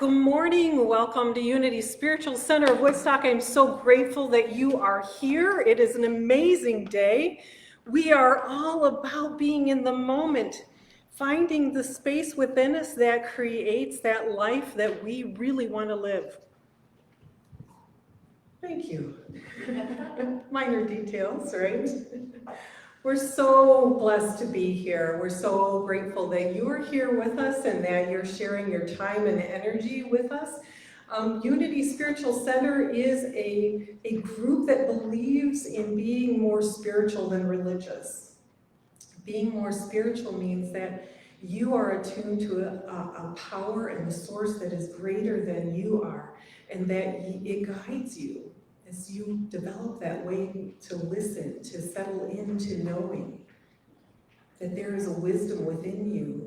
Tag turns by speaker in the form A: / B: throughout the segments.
A: Good morning. Welcome to Unity Spiritual Center of Woodstock. I'm so grateful that you are here. It is an amazing day. We are all about being in the moment, finding the space within us that creates that life that we really want to live. Thank you. Minor details, right? We're so blessed to be here. We're so grateful that you are here with us and that you're sharing your time and energy with us. Unity Spiritual Center is a group that believes in being more spiritual than religious. Being more spiritual means that you are attuned to a power and a source that is greater than you are, and that it guides you as you develop that way to listen, to settle into knowing that there is a wisdom within you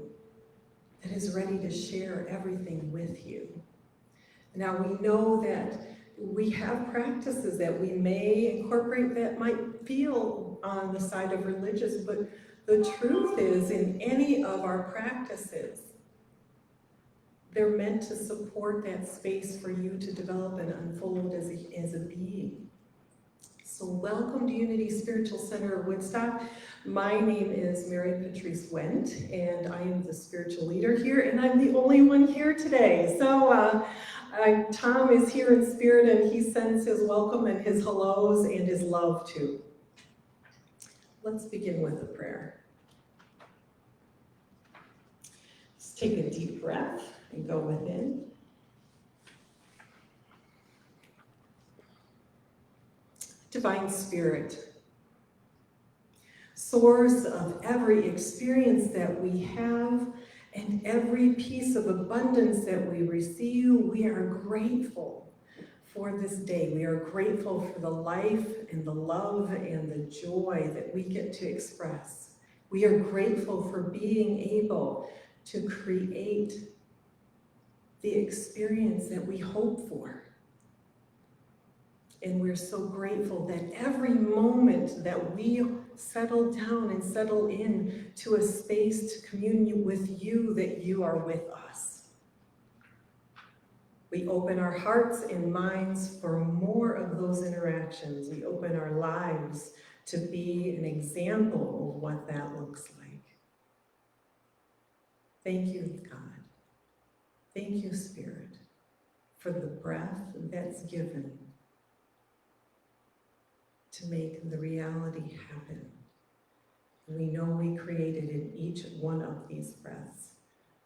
A: that is ready to share everything with you. Now we know that we have practices that we may incorporate that might feel on the side of religious, but the truth is, in any of our practices, they're meant to support that space for you to develop and unfold as a being. So welcome to Unity Spiritual Center of Woodstock. My name is Marypatriece Wendt, and I am the spiritual leader here, and I'm the only one here today. So Tom is here in spirit, and he sends his welcome and his hellos and his love too. Let's begin with a prayer. Just take a deep breath and go within. Divine Spirit, source of every experience that we have and every piece of abundance that we receive, we are grateful for this day. We are grateful for the life and the love and the joy that we get to express. We are grateful for being able to create the experience that we hope for. And we're so grateful that every moment that we settle down and settle in to a space to commune with you, that you are with us. We open our hearts and minds for more of those interactions. We open our lives to be an example of what that looks like. Thank you, God. Thank you, Spirit, for the breath that's given to make the reality happen. We know we created in each one of these breaths,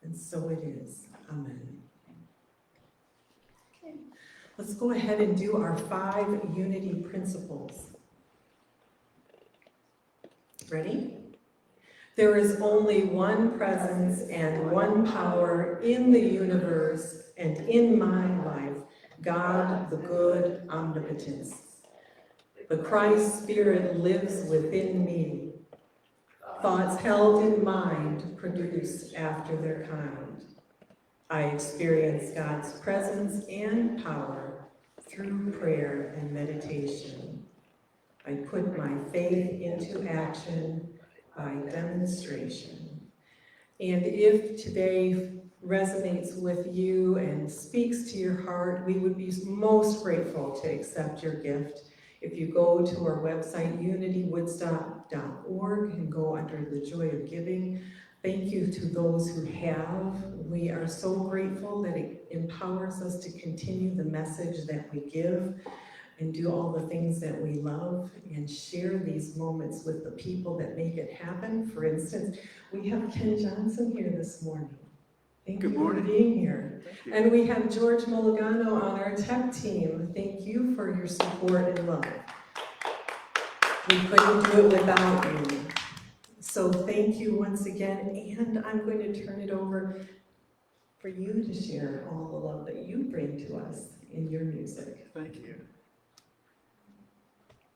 A: and so it is. Amen. Okay, let's go ahead and do our 5 unity principles. Ready? There is only one presence and one power in the universe and in my life, God, the good omnipotence. The Christ Spirit lives within me. Thoughts held in mind produce after their kind. I experience God's presence and power through prayer and meditation. I put my faith into action by demonstration. And if today resonates with you and speaks to your heart, we would be most grateful to accept your gift. If you go to our website, unitywoodstock.org, and go under the joy of giving, thank you to those who have. We are so grateful that it empowers us to continue the message that we give and do all the things that we love and share these moments with the people that make it happen. For instance, we have Ken Johnson here this morning. Thank you for being here. And we have George Mulligano on our tech team. Thank you for your support and love. We couldn't do it without you. So thank you once again, and I'm going to turn it over for you to share all the love that you bring to us in your music.
B: Thank you.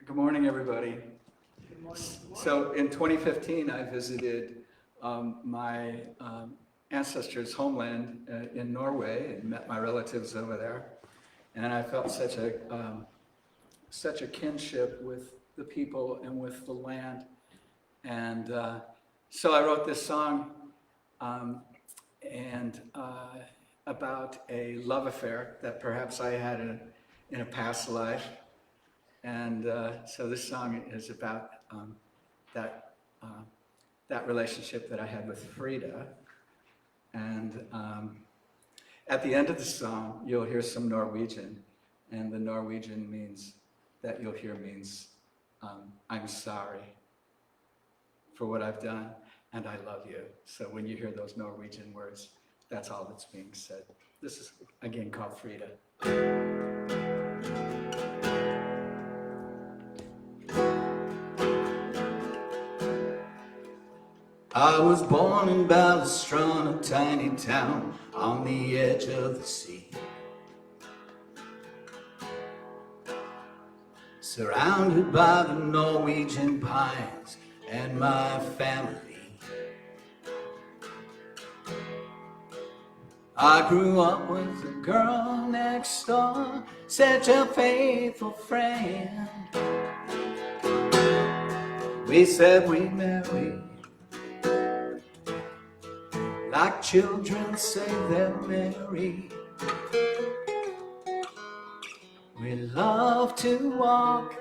B: Good morning, everybody.
C: Good morning.
B: So in 2015, I visited my ancestors' homeland in Norway and met my relatives over there. And I felt such a kinship with the people and with the land. And so I wrote this song, and about a love affair that perhaps I had in a past life. And so this song is about that relationship that I had with Frida. And at the end of the song, you'll hear some Norwegian, and the Norwegian that you'll hear means, I'm sorry for what I've done, and I love you. So when you hear those Norwegian words, that's all that's being said. This is, again, called Frida. I was born in Balestrone, a tiny town on the edge of the sea, surrounded by the Norwegian pines and my family. I grew up with the girl next door, such a faithful friend. We said we'd marry like children say they're married. We love to walk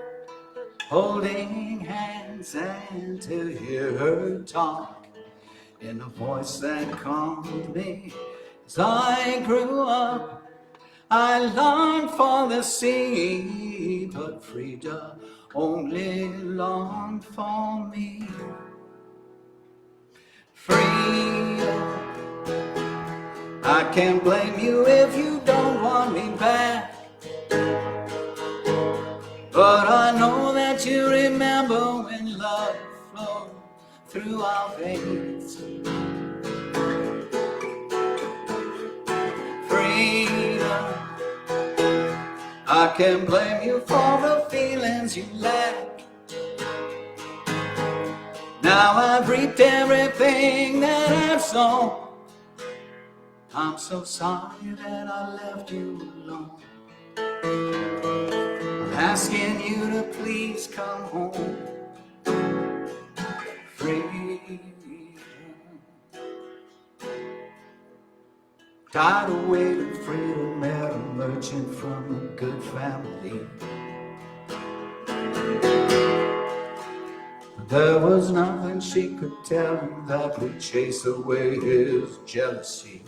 B: holding hands and to hear her talk in a voice that calmed me. As I grew up, I longed for the sea, but Frida only longed for me. Frida, I can't blame you if you don't want me back, but I know that you remember when love flowed through our veins. Frida, I can't blame you for the feelings you lack. Now I've reaped everything that I've sown. I'm so sorry that I left you alone. I'm asking you to please come home. Frida, tired of waiting, Frida met a merchant from a good family. There was nothing she could tell him that would chase away his jealousy.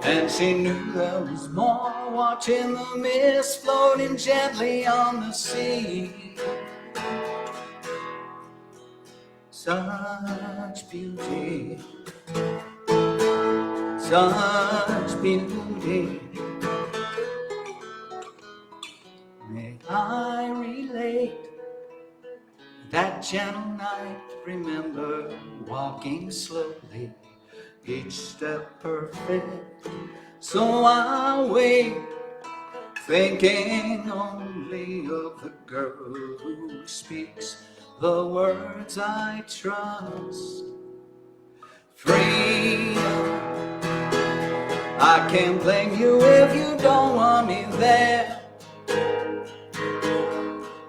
B: And she knew there was more, watching the mist floating gently on the sea. Such beauty, such beauty. May I relate that gentle night, remember walking slowly, each step perfect. So I'll wait, thinking only of the girl who speaks the words I trust. Frida, I can't blame you if you don't want me there,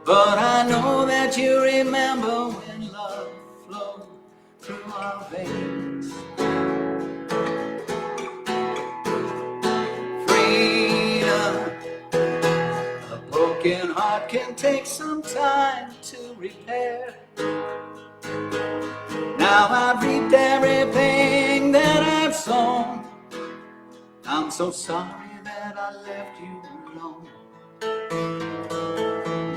B: but I know that you remember when love flowed through our veins. Frida, a broken heart can take some time to repair. Now I've reaped everything that I've sown. I'm so sorry that I left you alone.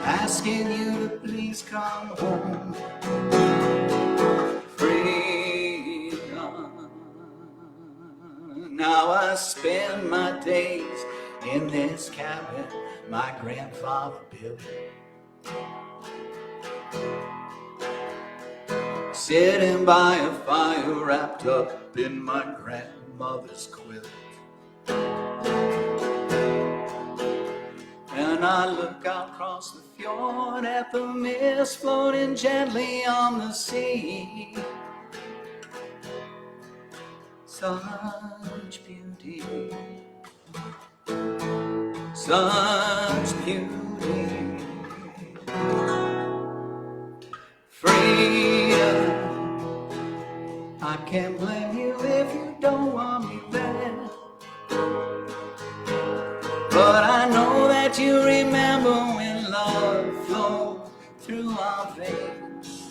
B: Asking you to please come home. Frida, now I spend my days in this cabin my grandfather built, sitting by a fire wrapped up in my grandmother's quilt. And I look out across the fjord at the mist floating gently on the sea. Such beauty, such beauty. Frida, I can't blame you But I know that you remember when love flowed through our veins.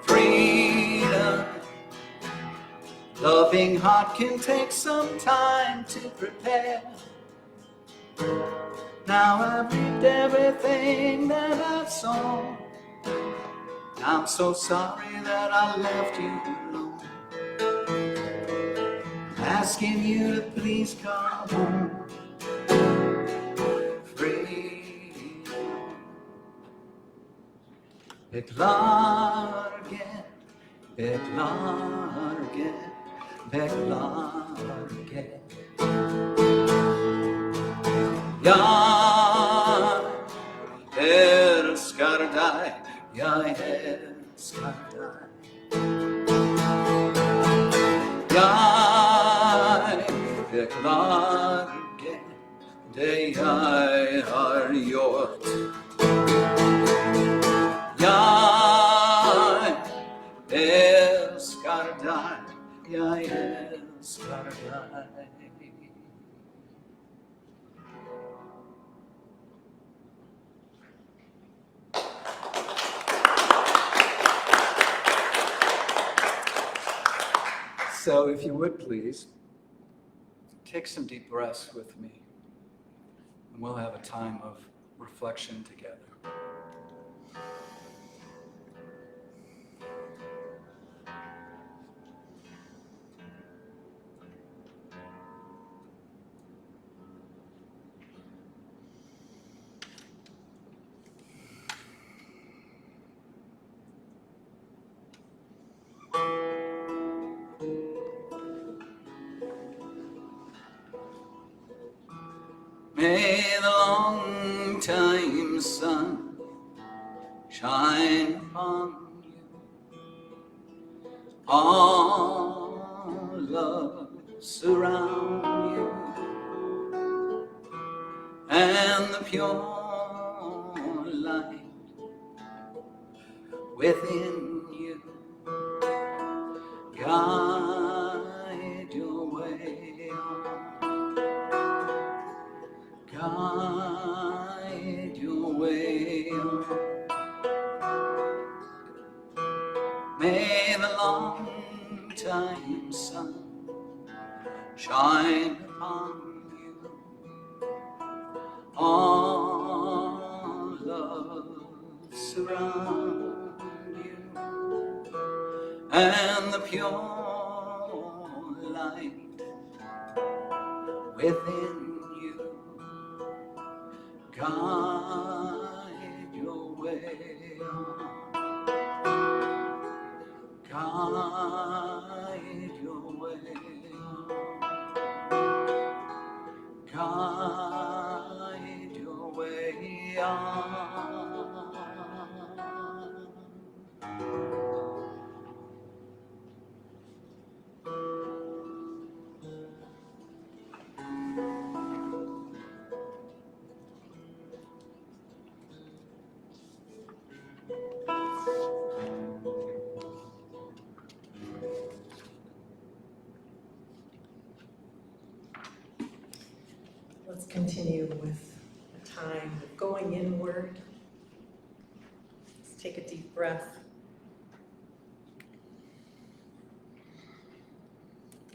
B: Freedom, loving heart can take some time to prepare. Now I've reaped everything that I've sown. I'm so sorry that I left you alone, asking you to please come home. Free Beklagen, beklagen, beklagen. Jag älskar dig, jag älskar dig. Jag beklagar det jag har gjort. Jag älskar dig, jag älskar dig. So if you would please, take some deep breaths with me, and we'll have a time of reflection together. May the long time sun shine upon you. All love surround you, and the pure light within you guide your way on. Guide your way on. May the long time sun shine upon you. All love surround you, and the pure light within you guide your way on. Guide your way on. Guide your way on.
A: Let's continue with a time of going inward. Let's take a deep breath.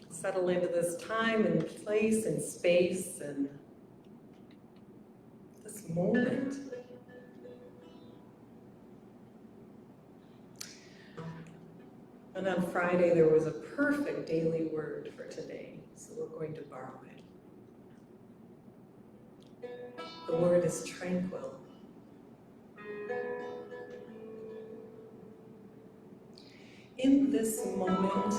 A: Settle into this time and place and space and this moment. And on Friday, there was a perfect daily word for today, so we're going to borrow it. The word is tranquil. In this moment,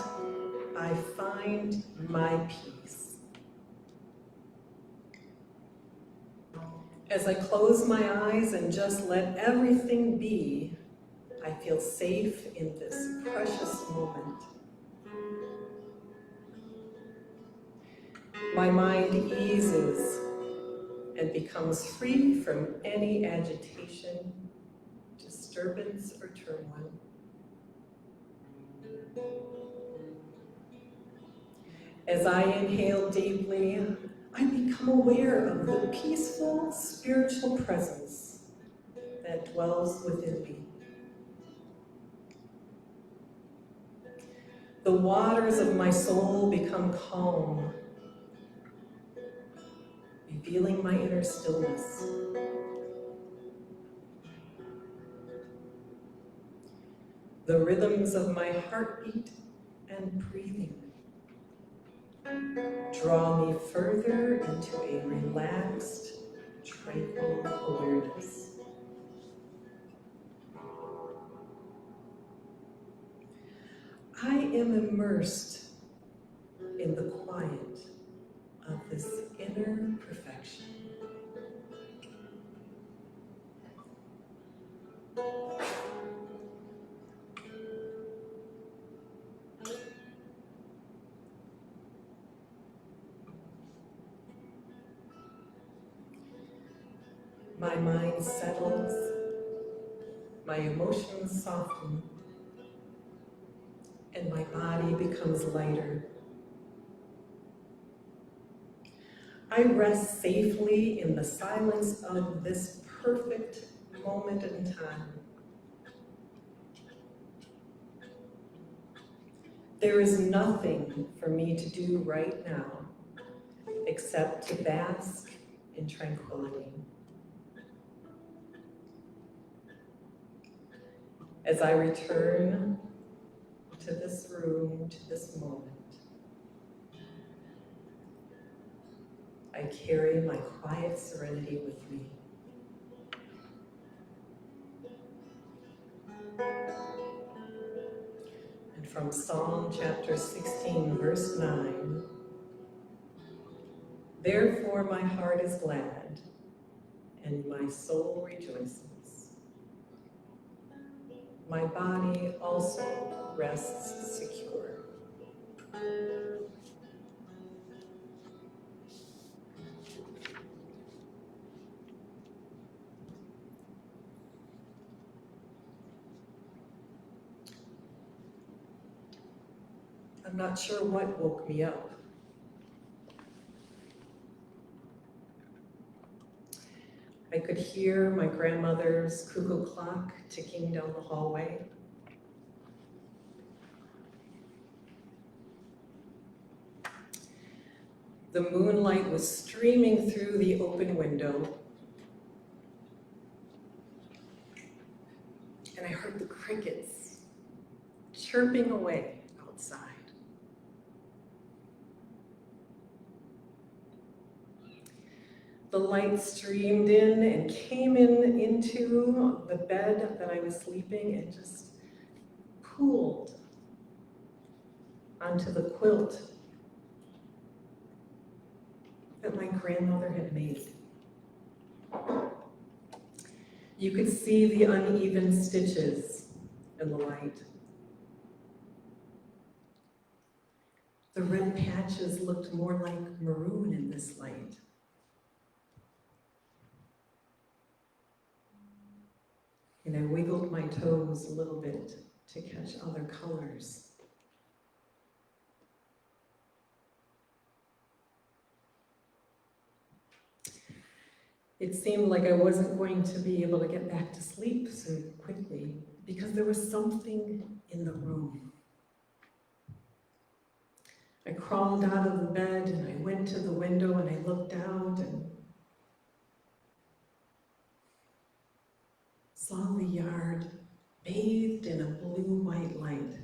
A: I find my peace. As I close my eyes and just let everything be, I feel safe in this precious moment. My mind eases and becomes free from any agitation, disturbance, or turmoil. As I inhale deeply, I become aware of the peaceful spiritual presence that dwells within me. The waters of my soul become calm, revealing my inner stillness. The rhythms of my heartbeat and breathing draw me further into a relaxed, tranquil awareness. I am immersed in the quiet of this inner perfection. My mind settles, my emotions soften, and my body becomes lighter. I rest safely in the silence of this perfect moment in time. There is nothing for me to do right now except to bask in tranquility. As I return to this room, to this moment, I carry my quiet serenity with me. And from Psalm chapter 16, verse 9, therefore my heart is glad, and my soul rejoices. My body also rests secure. I'm not sure what woke me up. I could hear my grandmother's cuckoo clock ticking down the hallway. The moonlight was streaming through the open window, and I heard the crickets chirping away outside. The light streamed in and came into the bed that I was sleeping and just pooled onto the quilt that my grandmother had made. You could see the uneven stitches in the light. The red patches looked more like maroon in this light. And I wiggled my toes a little bit to catch other colors. It seemed like I wasn't going to be able to get back to sleep so quickly because there was something in the room. I crawled out of the bed and I went to the window and I looked out and saw the yard bathed in a blue-white light.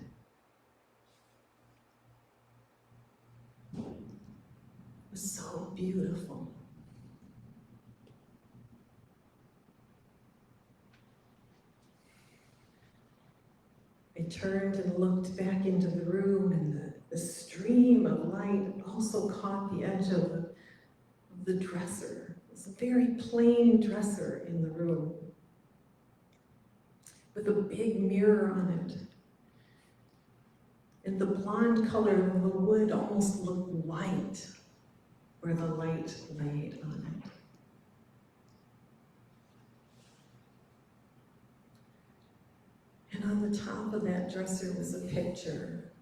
A: It was so beautiful. I turned and looked back into the room, and the stream of light also caught the edge of the dresser. It was a very plain dresser in the room with a big mirror on it. And the blonde color of the wood almost looked white where the light laid on it. And on the top of that dresser was a picture.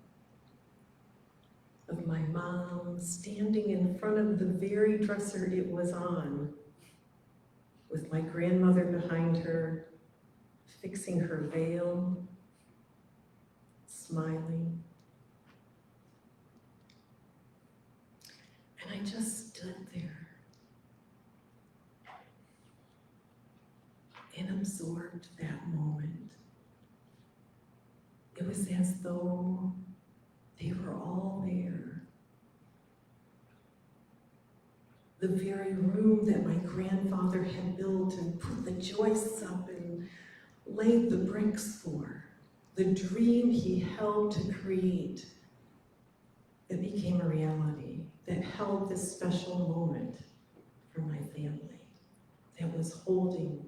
A: of my mom standing in front of the very dresser it was on, with my grandmother behind her, fixing her veil, smiling. And I just stood there and absorbed that moment. It was as though they were all there. The very room that my grandfather had built and put the joists up and laid the bricks for, the dream he helped to create that became a reality, that held this special moment for my family, that was holding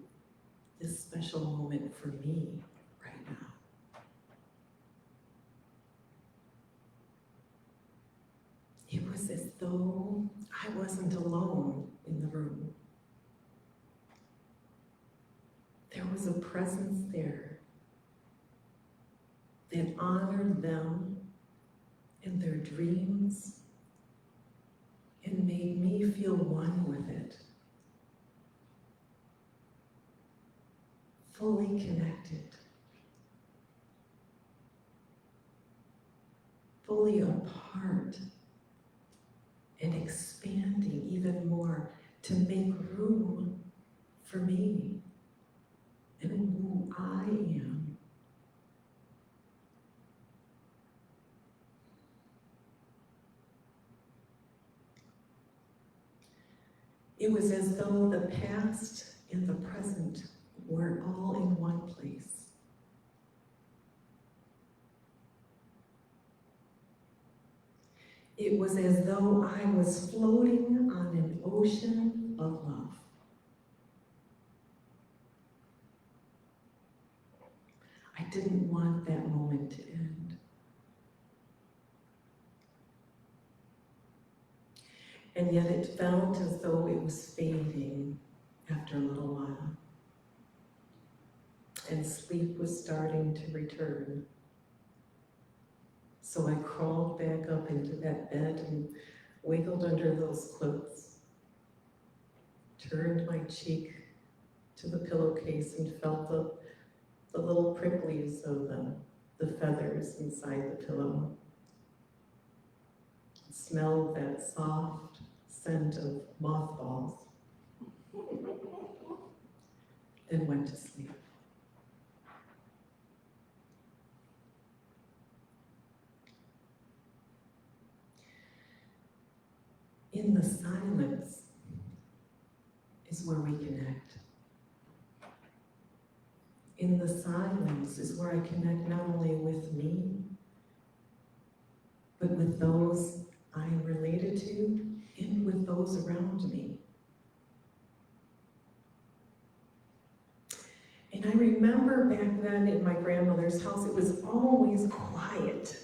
A: this special moment for me right now. It was as though I wasn't alone in the room. There was a presence there that honored them and their dreams and made me feel one with it, fully connected, fully a part, and expanding even more to make room for me and who I am. It was as though the past and the present were all in one place. It was as though I was floating on an ocean of love. I didn't want that moment to end. And yet it felt as though it was fading after a little while. And sleep was starting to return. So I crawled back up into that bed and wiggled under those quilts, turned my cheek to the pillowcase and felt the little pricklies of the feathers inside the pillow. Smelled that soft scent of mothballs, and went to sleep. In the silence is where we connect. In the silence is where I connect not only with me, but with those I am related to and with those around me. And I remember back then in my grandmother's house, it was always quiet.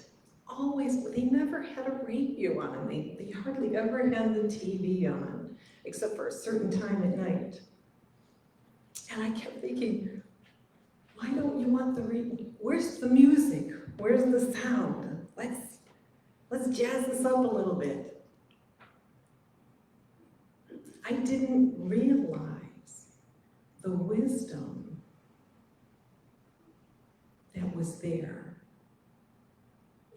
A: Always, they never had a radio on. They hardly ever had the TV on, except for a certain time at night. And I kept thinking, why don't you want the radio? Where's the music? Where's the sound? Let's jazz this up a little bit. I didn't realize the wisdom that was there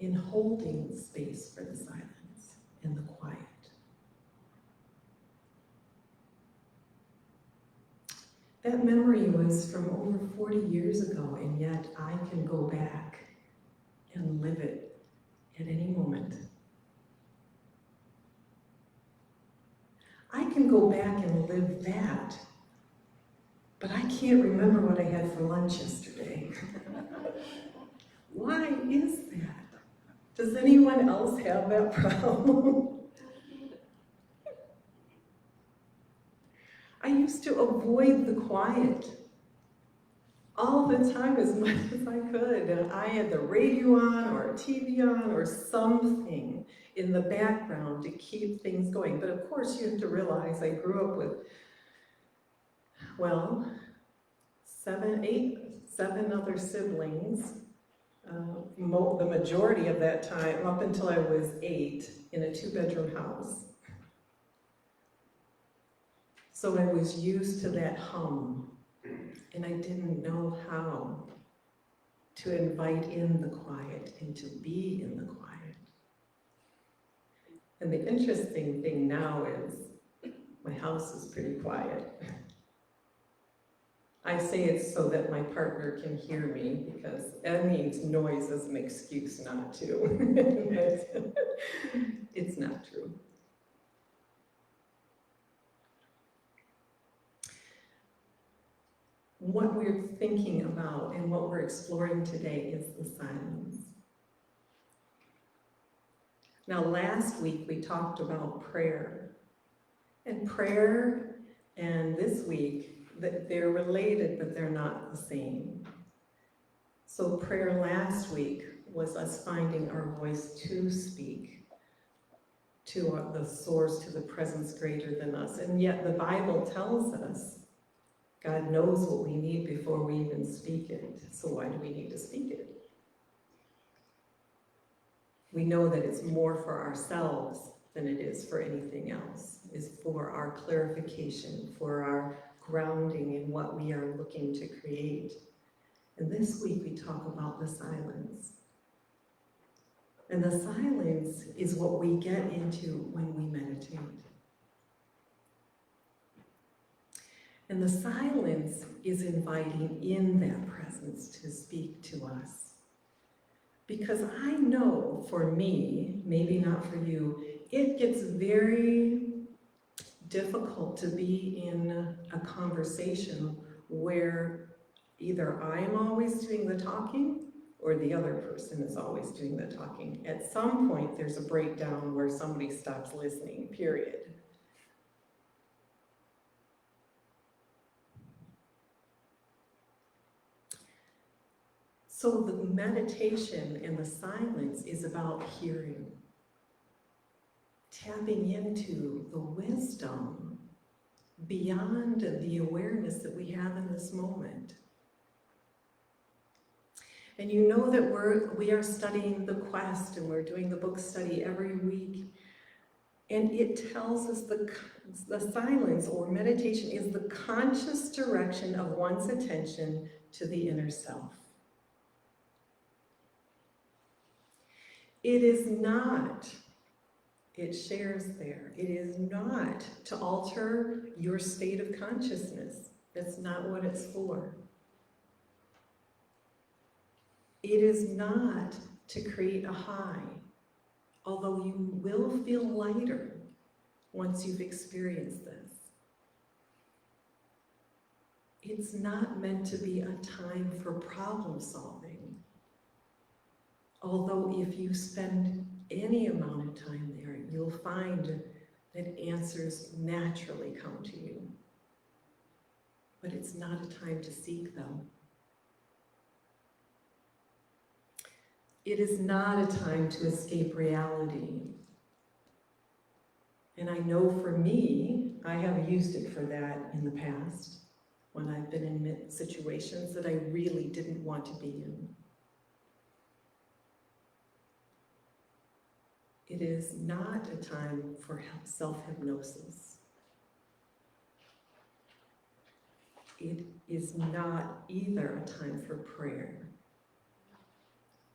A: in holding space for the silence and the quiet. That memory was from over 40 years ago, and yet I can go back and live it at any moment. I can go back and live that, but I can't remember what I had for lunch yesterday. Why is that? Does anyone else have that problem? I used to avoid the quiet all the time as much as I could. And I had the radio on or TV on or something in the background to keep things going. But of course you have to realize I grew up with, well, seven other siblings. the majority of that time, up until I was 8, in a 2-bedroom house. So I was used to that hum, and I didn't know how to invite in the quiet and to be in the quiet. And the interesting thing now is my house is pretty quiet. I say it's so that my partner can hear me, because that means noise is an excuse not to. But it's not true. What we're thinking about and what we're exploring today is the silence. Now, last week we talked about prayer. And prayer, and this week, they're related, but they're not the same. So prayer last week was us finding our voice to speak to the source, to the presence greater than us. And yet the Bible tells us God knows what we need before we even speak it. So why do we need to speak it? We know that it's more for ourselves than it is for anything else. It's for our clarification, for our grounding in what we are looking to create. And this week we talk about the silence. And the silence is what we get into when we meditate. And the silence is inviting in that presence to speak to us. Because I know for me, maybe not for you, it gets very difficult to be in a conversation where either I'm always doing the talking or the other person is always doing the talking. At some point, there's a breakdown where somebody stops listening, period. So the meditation and the silence is about hearing, tapping into the wisdom beyond the awareness that we have in this moment. And you know that we are studying the quest, and we're doing the book study every week. And it tells us the silence or meditation is the conscious direction of one's attention to the inner self. It is not, it shares there, it is not to alter your state of consciousness. That's not what it's for. It is not to create a high, although you will feel lighter once you've experienced this. It's not meant to be a time for problem solving. Although if you spend any amount of time there, you'll find that answers naturally come to you. But it's not a time to seek them. It is not a time to escape reality. And I know for me, I have used it for that in the past, when I've been in situations that I really didn't want to be in. It is not a time for self-hypnosis. It is not either a time for prayer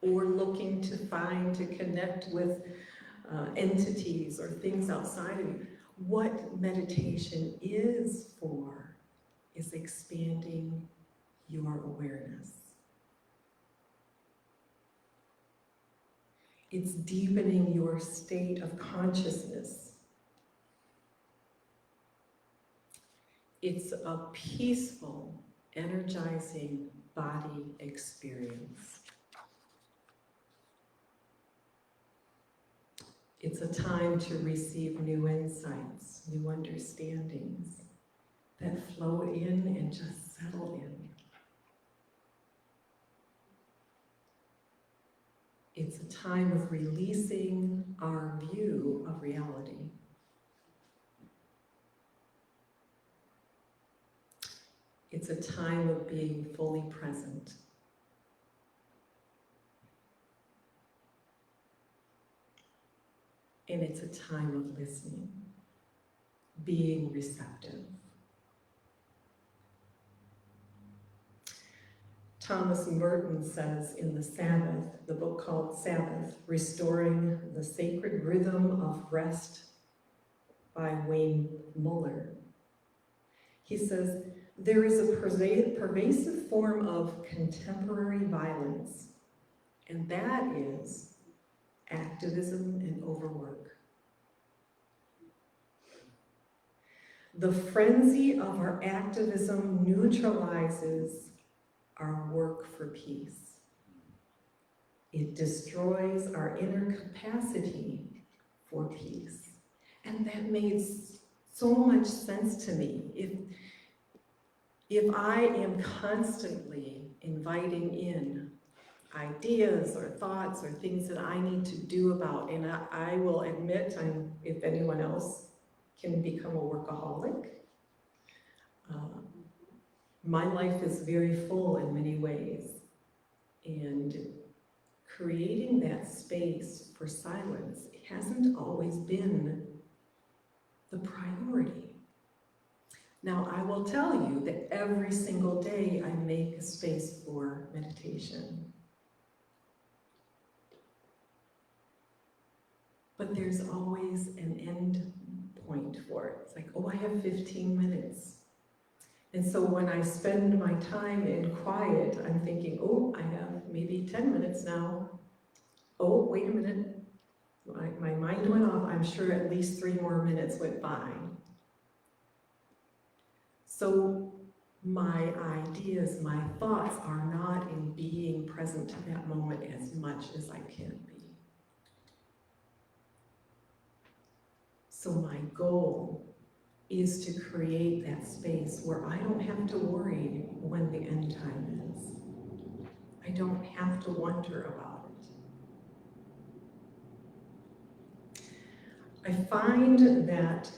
A: or looking to connect with entities or things outside of you. What meditation is for is expanding your awareness. It's deepening your state of consciousness. It's a peaceful, energizing body experience. It's a time to receive new insights, new understandings that flow in and just settle in. It's a time of releasing our view of reality. It's a time of being fully present. and it's a time of listening, being receptive. Thomas Merton says in The Sabbath, the book called Sabbath, Restoring the Sacred Rhythm of Rest by Wayne Muller. He says, there is a pervasive form of contemporary violence, and that is activism and overwork. The frenzy of our activism neutralizes our work for peace. It destroys our inner capacity for peace. And that made so much sense to me. If I am constantly inviting in ideas or thoughts or things that I need to do about, and I will admit, if anyone else can become a workaholic, my life is very full in many ways, and creating that space for silence hasn't always been the priority. Now, I will tell you that every single day I make a space for meditation. But there's always an end point for it. It's like, oh, I have 15 minutes. And so when I spend my time in quiet, I'm thinking, oh, I have maybe 10 minutes now. Oh, wait a minute. My mind went off. I'm sure at least 3 more minutes went by. So my ideas, my thoughts are not in being present to that moment as much as I can be. So my goal is to create that space where I don't have to worry when the end time is. I don't have to wonder about it. I find that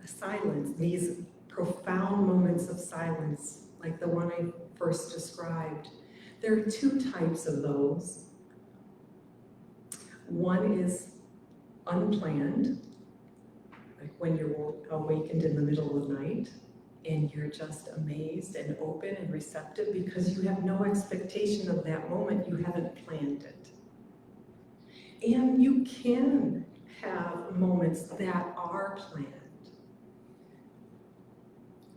A: silence, these profound moments of silence, like the one I first described, there are 2 types of those. One is unplanned, like when you're awakened in the middle of the night and you're just amazed and open and receptive because you have no expectation of that moment, you haven't planned it. And you can have moments that are planned.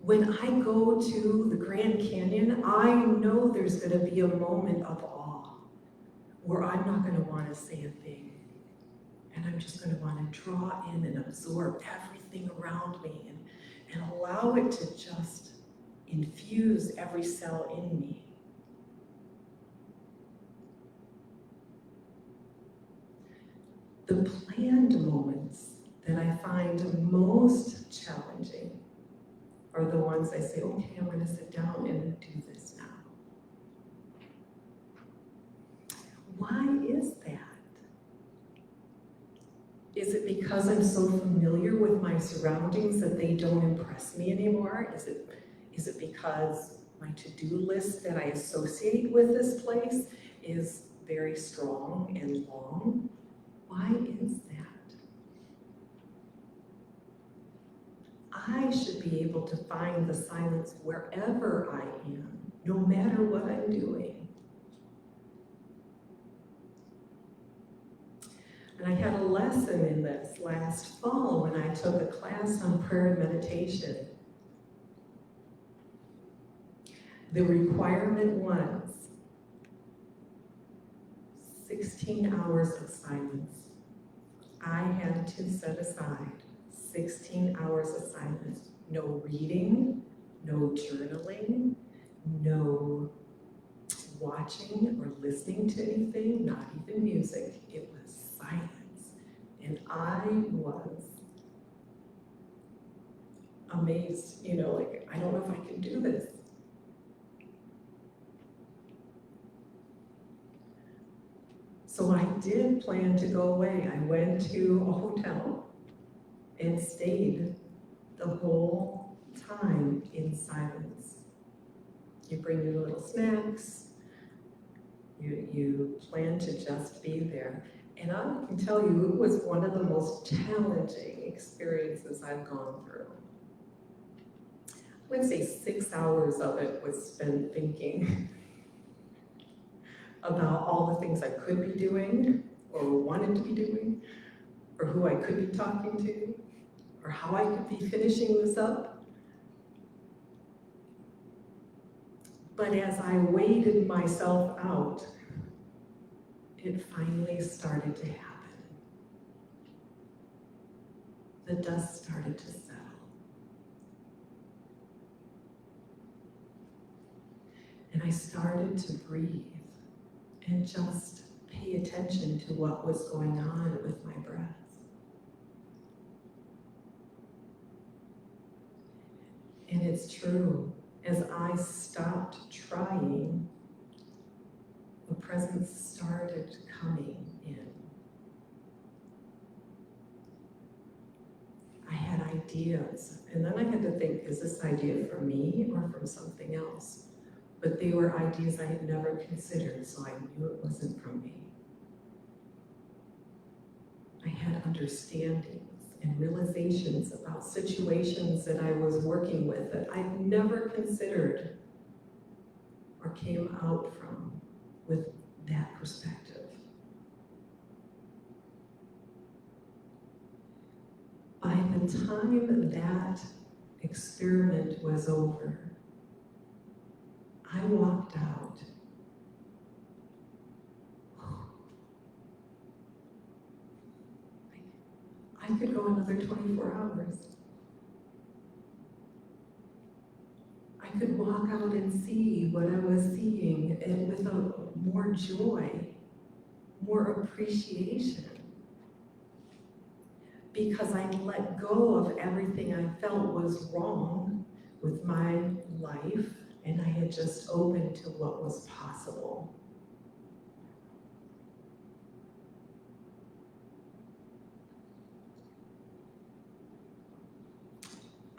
A: When I go to the Grand Canyon, I know there's going to be a moment of awe where I'm not going to want to say a thing. And I'm just going to want to draw in and absorb everything around me and allow it to just infuse every cell in me. The planned moments that I find most challenging are the ones I say, okay, I'm going to sit down and do this now. Why is that? Is it because I'm so familiar with my surroundings that they don't impress me anymore? Is it because my to-do list that I associate with this place is very strong and long? Why is that? I should be able to find the silence wherever I am, no matter what I'm doing. And I had a lesson in this last fall when I took a class on prayer and meditation. The requirement was 16 hours of silence. I had to set aside 16 hours of silence. No reading, no journaling, no watching or listening to anything, not even music. It was silence. And I was amazed, like, I don't know if I can do this. So I did plan to go away. I went to a hotel and stayed the whole time in silence. You bring your little snacks, you plan to just be there. And I can tell you, it was one of the most challenging experiences I've gone through. I would say 6 hours of it was spent thinking about all the things I could be doing, or wanted to be doing, or who I could be talking to, or how I could be finishing this up. But as I waited myself out, it finally started to happen. The dust started to settle. And I started to breathe and just pay attention to what was going on with my breath. And it's true, as I stopped trying, the presence started coming in. I had ideas, and then I had to think, is this idea for me or from something else? But they were ideas I had never considered, so I knew it wasn't from me. I had understandings and realizations about situations that I was working with that I'd never considered or came out from with that perspective. By the time that experiment was over, I walked out. I could go another 24 hours. I could walk out and see what I was seeing, and with more joy, more appreciation. Because I let go of everything I felt was wrong with my life, and I had just opened to what was possible.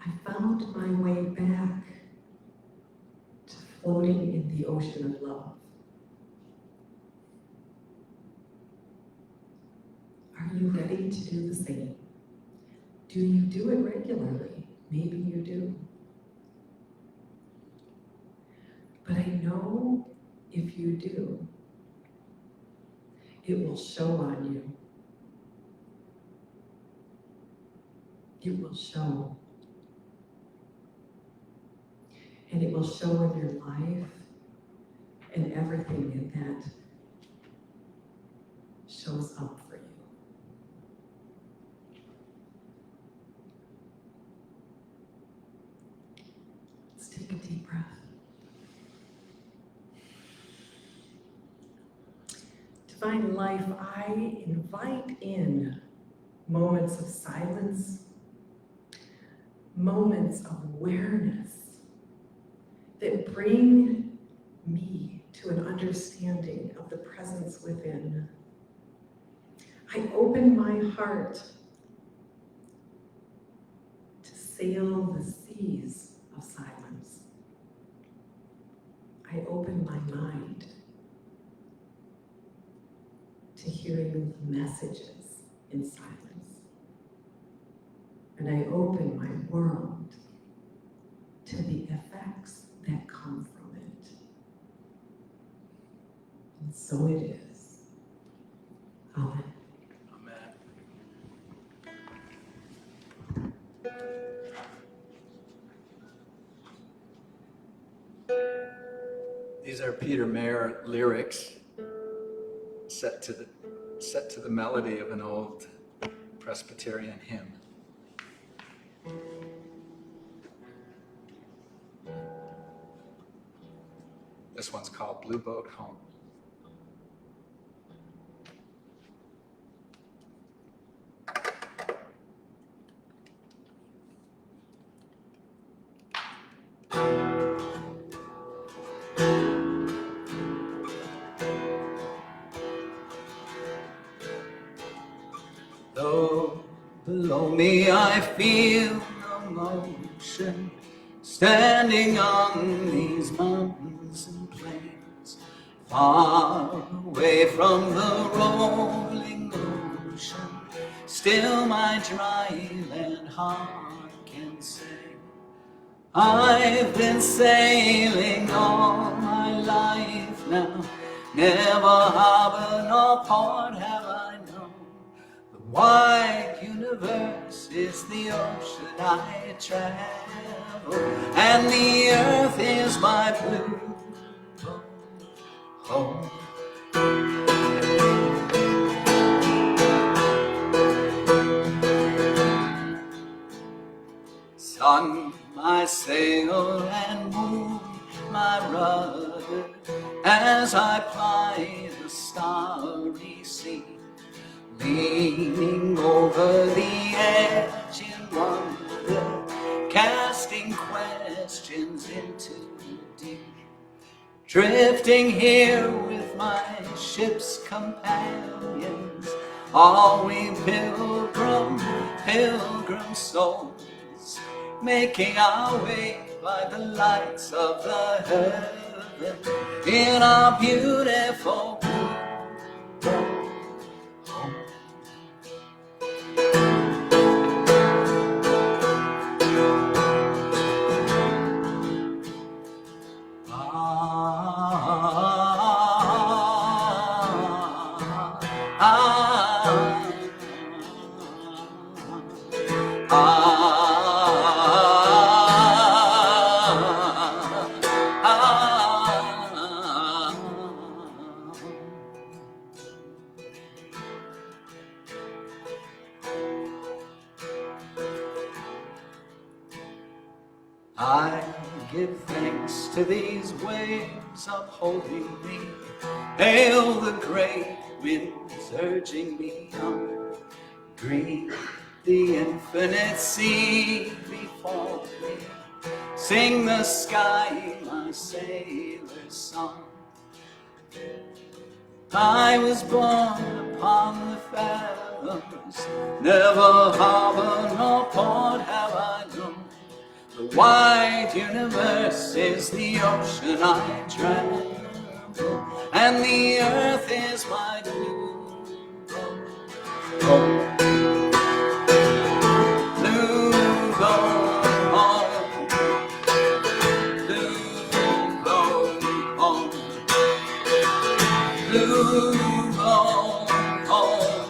A: I found my way back to floating in the ocean of love. Are you ready to do the same? Do you do it regularly? Maybe you do. But I know if you do, it will show on you. It will show. And it will show in your life and everything that shows up for you. Let's take a deep breath. Divine Life, I invite in moments of silence, moments of awareness that bring me to an understanding of the presence within. I open my heart to sail the seas of silence. I open my mind to hearing messages in silence. And I open my world to the effects that come from it. And so it is. Amen.
B: These are Peter Mayer lyrics set to the melody of an old Presbyterian hymn. This one's called Blue Boat Home. Though below me I feel no motion, standing on these mountains and plains, Far away from the rolling ocean, still my dry land heart can say, I've been sailing all my life now, never harbor nor port have I known. The wide universe is the ocean I travel, and the earth is my blue home. Sun, my sail, and moon, my rudder, as I ply the starry sea, leaning over the edge in wonder, casting questions into the deep, drifting here with my ship's companions, all we pilgrim souls, making our way by the lights of the heaven in our beautiful blue home. I give thanks to these waves upholding me. Hail the great winds urging me on. Greet the infinite sea before me. Sing the sky my sailor's song. I was born upon the fathoms, never harbor nor port have I known. The wide universe is the ocean I travel, and the earth is my blue home. Blue home, blue home, blue home.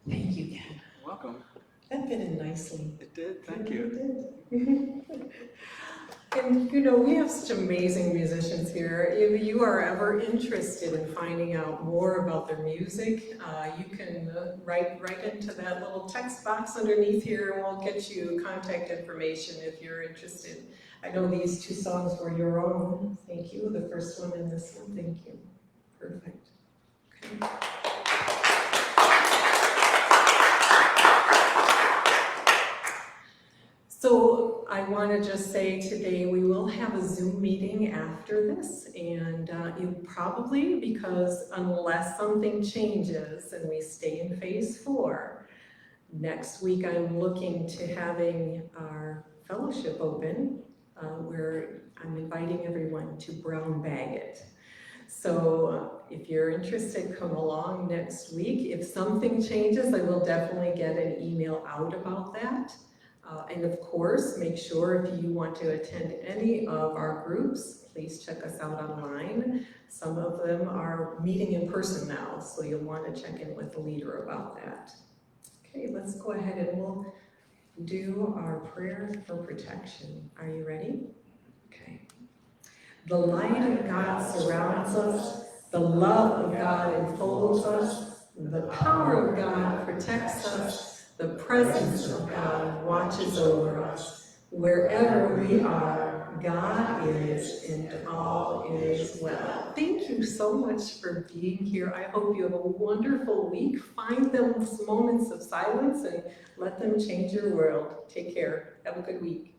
A: Thank you, Ken.
B: Welcome.
A: That fit in nicely.
B: It did, thank you.
A: It did. And you know, we have such amazing musicians here. If you are ever interested in finding out more about their music, you can write into that little text box underneath here, and we'll get you contact information if you're interested. I know these two songs were your own. Thank you. The first one and this one. Thank you. Perfect. Okay. So I want to just say today we will have a Zoom meeting after this, and you probably, because unless something changes and we stay in phase 4, next week I'm looking to having our fellowship open, where I'm inviting everyone to brown bag it. So if you're interested, come along next week. If something changes, I will definitely get an email out about that. And of course, make sure if you want to attend any of our groups, please check us out online. Some of them are meeting in person now, so you'll want to check in with the leader about that. Okay, let's go ahead and we'll do our prayer for protection. Are you ready? Okay. The light of God surrounds us, the love of God enfolds us, the power of God protects us, the presence of God watches over us. Wherever we are, God is, and all is well. Thank you so much for being here. I hope you have a wonderful week. Find those moments of silence and let them change your world. Take care. Have a good week.